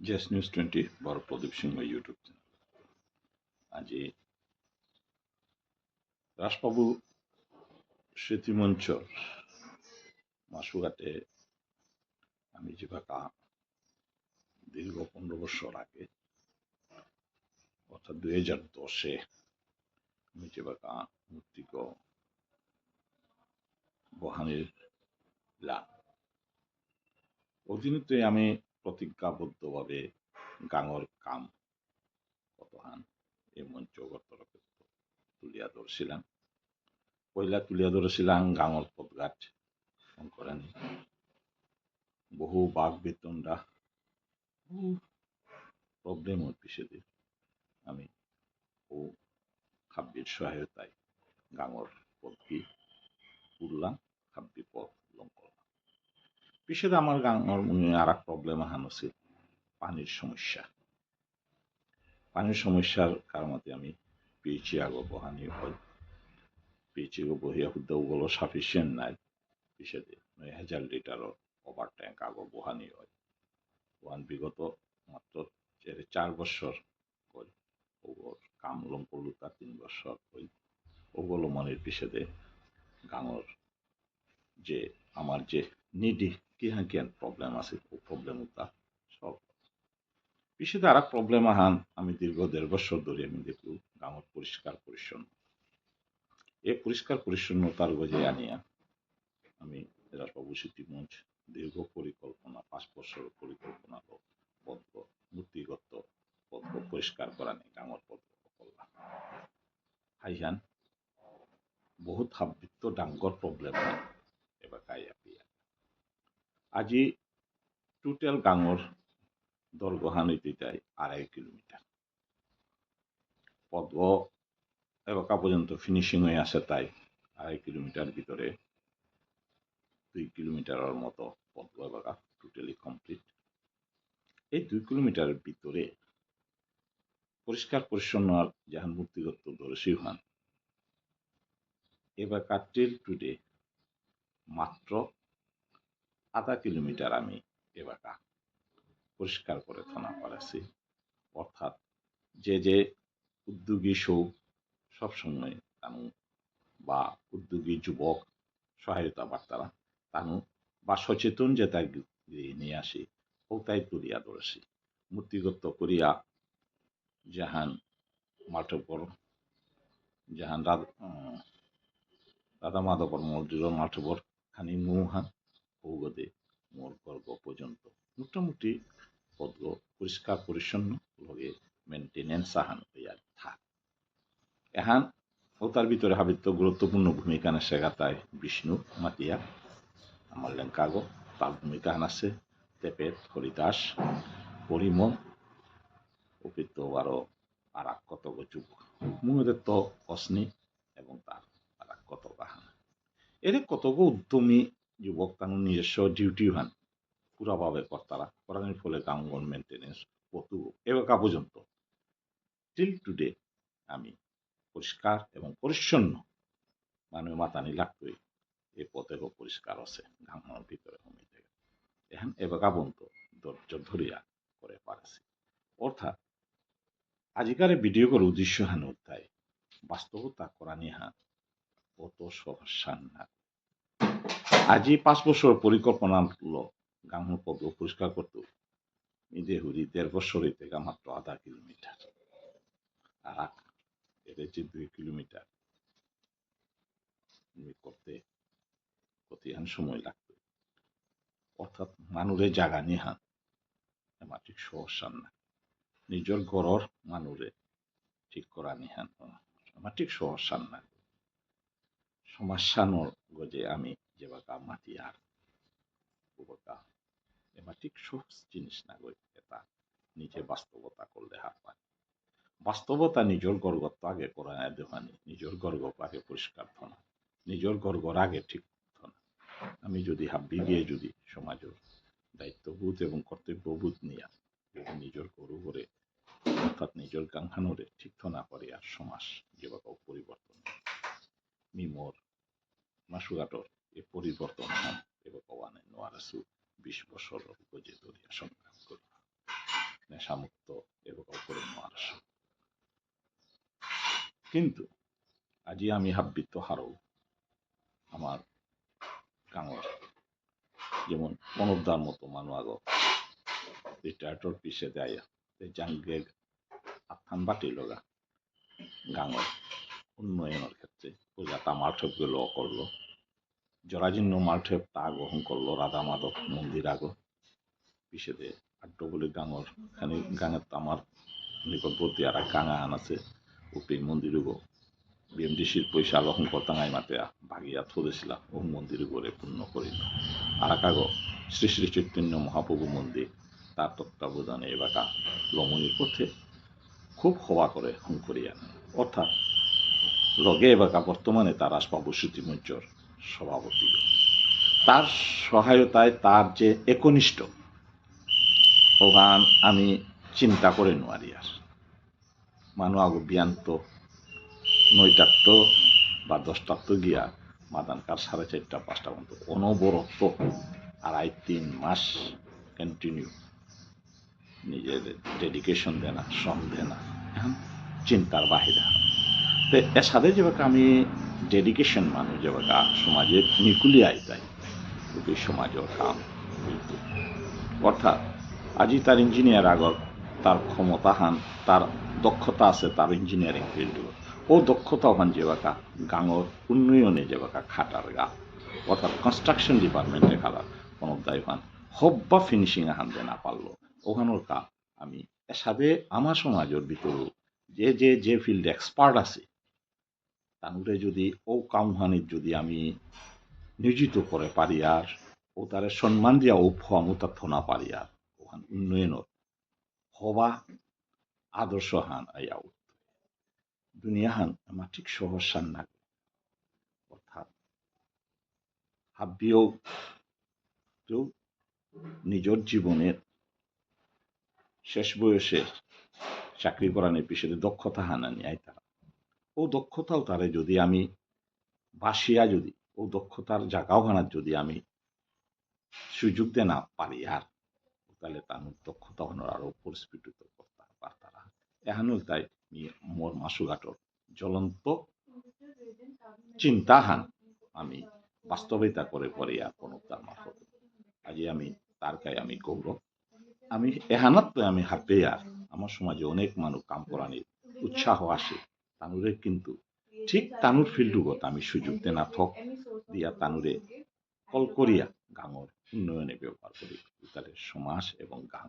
JS news 20 বড় প্রদীপ সিংহ YouTube channel. আজি রাজবাবু স্মৃতিমঞ্চর মাসুঘাটে আমি যেভাবে দীর্ঘ 15 বছর আগে অর্থাৎ 2010-এ আমি যেভাবে মূর্তিক বহানির লান অধীনতে আমি প্রতিজ্ঞাবদ্ধভাবে গাঙর কাম কতহান এই মঞ্চ গতরকে তুলিয়া ধরছিলাম। পয়লা তুলিয়া ধরেছিলাম গাঙর পদঘাট শঙ্করানী বহু বাঘ বেতনরা প্রবলেমের পিছনে আমি ও খাব্বির সহায়তায় গাঙর পদকি তুললাম, খাব্বি পথ লং করলাম। পিছনে আমার গাঙর মনে আর এক প্রবলেম আহান আছে পানির সমস্যা। পানির সমস্যার কারণে আমি পেয়েছি আগো বহানি হয় পেয়েছি বহিয়া হুদ্দগুলো সাফিসিয়েন্ট নাই পিছনে 9,000 লিটারের ওভার ট্যাঙ্ক আগো বহানি হয় ওয়ান বিগত মাত্র 4 বছর কই ওগর কাম লং করলু তা 3 বছর কই ওগুলো মনের পিছনে গাঙর যে আমার যে নিডি কিহান প্রবলেম আছে ও প্রবলেম তা সলভ পিছনে আর এক প্রবলেম আহান আমি দীর্ঘ 1.5 বছর ধরে আমি দেখলু গাঙর পরিষ্কার পরিচ্ছন্ন এই পরিষ্কার পরিচ্ছন্নতার গজে আনিয়া আমি রাজবাবু স্মৃতিমঞ্চ দীর্ঘ পরিকল্পনা 5 বছর পরিকল্পনা পদ্ম মূর্তিগত পদ্ম পরিষ্কার করা নেই গাঙর পদ্ম করলাম হাইহান বহুত হাবৃত্ত ডাঙ্গর প্রবলেম হয় এবার কাইয়া পিয়া আজি টোটাল গাঙর দরগহান হইতে যায় 2.5 কিলোমিটার পদ্ম এবাকা পর্যন্ত ফিনিশিং হয়ে আসে তাই 2.5 কিলোমিটার ভিতরে 2 কিলোমিটারের মতো পদ্ম এবাকা টোটালি কমপ্লিট। এই 2 কিলোমিটারের ভিতরে পরিষ্কার পরিচ্ছন্ন আর যাহান মূর্তিগত দর্শী হন এবাকা টিল টুডে মাত্র 0.5 কিলোমিটার আমি এবাকা পরিষ্কার করে থানা পারাছি। অর্থাৎ যে উদ্যোগী সব সবসময় তানু বা উদ্যোগী যুবক সহায়তা বার্তারা তানু বা সচেতন যে তাই নিয়ে আসি ও তাই তুলিয়া ধরেছি মূর্তিগত করিয়া জাহান মাঠপর জাহান রাধা মাধবর মন্দির মাঠপর খানি মুহান ভৌগদে মোর গর্ব পর্যন্ত মোটামুটি পদ্ম পরিষ্কার পরিচ্ছন্ন লগে মেনটেনেন্স আহান হইয়া থাক এহান ও তার ভিতরে হাবিত্য গুরুত্বপূর্ণ ভূমিকা নেছে গাতায় বিষ্ণু মাতিয়া আমার লেঙ্কাগো তার ভূমিকা হান আছে তেপেত হরিদাস পরিমল অপিত আরো আর এক কত যুগ মুহূর্ত অস্নি এবং তার আর এক কত গাহান এর কতগো উদ্যমী যুবক তার নিজস্ব ডিউটি হান পুরাভাবে কর্তারা করানোর ফলে গাঙ্গন মেনটেনেন্স কতু এবাকা পর্যন্ত টিল টুডে আমি পরিষ্কার এবং পরিচ্ছন্ন মানে মাতানি লাগতোই এই পথে পরিষ্কার আছে গাঙ্গনের ভিতরে হমি থেকে এখন এবাকা পর্যন্ত ধৈর্য ধরিয়া করে পারেছি। অর্থাৎ আজিকার ভিডিও করার উদ্দেশ্য হান উদ্দায় বাস্তবতা করা নিহা অত সমস্যা না। আজি 5 বছর পরিকল্পনা গাঙ্গ পদ পরিষ্কার করতে নিজে হুরি 1.5 বছর থেকে মাত্র 0.5 কিলোমিটার আর এর যে 2 কিলোমিটার করতে কতিহান সময় লাগবে। অর্থাৎ মানুষের জায়গা নিহান ঠিক সমস্যা না নিজের ঘরের মানুষে ঠিক করা নিহান ঠিক সমস্যা না সমস্যানোর গজে আমি যেবাকা মাতি আর উপকা এবার ঠিক সহজ জিনিস না গই এটা নিজে বাস্তবতা করলে হাত পায় বাস্তবতা নিজের গর্গত আগে করা দেহানি নিজের গর্গ আগে পরিষ্কার থনা নিজের গর্গর আগে ঠিক থনা আমি যদি হাব্বি গিয়ে যদি সমাজের দায়িত্ববোধ এবং কর্তব্যবোধ নিয়ে যদি নিজের গরু করে অর্থাৎ নিজের গাংখানোরে ঠিক থনা করে আর সমাজ যেভাবে পরিবর্তন মিমোর মাসুঘাটর এই পরিবর্তন হন এবং ওয়ানে নোয়ারাসু 20 বছর গজে ধরিয়া সংগ্রাম করি নেশামুক্ত এরকম করে মানুষ কিন্তু আজি আমি হাব্বিত হারও আমার গাঁৱৰ যেমন মনোদার মতো মানুষ আগত রিটায়ার্ডর পিছে দেয় জাঙ্গে আথান বাটি লগা গাঁৱৰ উন্নয়নের ক্ষেত্রে পূজাতা মার্থবকে ল করলো জরাজীর্ণ মার্থেব তা গ্রহণ করলো রাধা মাধব মন্দির আগো পিছেতে আড্ড বলে গাঁৱৰ খানি গাঙের আমার নিকটবর্তী আর এক গাঙা আন আছে উপে মন্দির গো বিএমডিসির পয়সা গ্রহণ করতাঙাই মাতেয়া ভাগিয়া থরেছিলাম ও মন্দির গড়ে পূর্ণ করিল আর এক শ্রী শ্রী চৈতন্য মহাপ্রভু মন্দির তার তত্ত্বাবধানে এবাকা লমনির পথে খুব হওয়া করে হুঙ্করিয়ান অর্থাৎ লগে এবাকা বর্তমানে তার আসবাবু স্মৃতিমঞ্চর সভাপতি তার সহায়তায় তার যে একনিষ্ঠ ওখান আমি চিন্তা করে নোয়ারি আর মানুষ আগো বিয়ান্ত ৯টার তো বা 10টার তো গিয়া মাদানকার 4:30 5টা পর্যন্ত অনবরত 2.5-3 মাস কন্টিনিউ নিজের ডেডিকেশন দেনা শ্রম দেনা এখন চিন্তার বাহিরে তো এর সাথে যেভাবে আমি ডেডিকেশন মানুষ যেভাবে সমাজে নিকুলি আইতাই ওই সমাজের কাম হইতো অর্থাৎ আজি তার ইঞ্জিনিয়ার আগর তার ক্ষমতা হান তার দক্ষতা আছে তার ইঞ্জিনিয়ারিং ফিল্ড ও দক্ষতা ওখান যেবাকা গাঁৱৰ উন্নয়নে যেবাকা খাটার গা অর্থাৎ কনস্ট্রাকশন ডিপার্টমেন্টে খালার কোনো দায় ওখান হব্বা ফিনিশিং হান দে না পারলো ওখানোর কাম আমি এর সাথে আমার সমাজের ভিতর যে ফিল্ডে এক্সপার্ট আছে তানুরে যদি ও কামহানির যদি আমি নিয়োজিত করে পারি আর ও তারে সম্মান দিয়া ও ফমতা থনা পারি আর ওখান উন্নয়নের হবা আদর্শ হান আইয়া দুনিয়া হান আমার ঠিক সহজ সান না অর্থাৎ হাব্বিও তো নিজের জীবনের শেষ বয়সে চাকরি করানোর পিছনে দক্ষতা হানানি আই তারা ও দক্ষতাও তারে যদি আমি বাসিয়া যদি ও দক্ষতার জায়গাও হানার যদি আমি সুযোগ দে না পারি আর তাহলে তার দক্ষতা হনার আরো পরিস্ফুটিত করতে পারতারা এহানো তাই মোর মাসুঘাটর জ্বলন্ত চিন্তা হান আমি বাস্তবিতা করে পরে আর কোনো তার মারফত আজি আমি তার গায়ে আমি গৌরব আমি এহানত আমি হাঁপে আর আমার সমাজে অনেক মানুষ কাম করানির উৎসাহ আসে তানুরে কিন্তু ঠিক তানুর ফিল্ডুগত আমি সুযোগ দে না থক দিয়া তানুরে কল করিয়া গাঁৱৰ উন্নয়নে ব্যবহার করি তাহলে সমাজ এবং গাঁ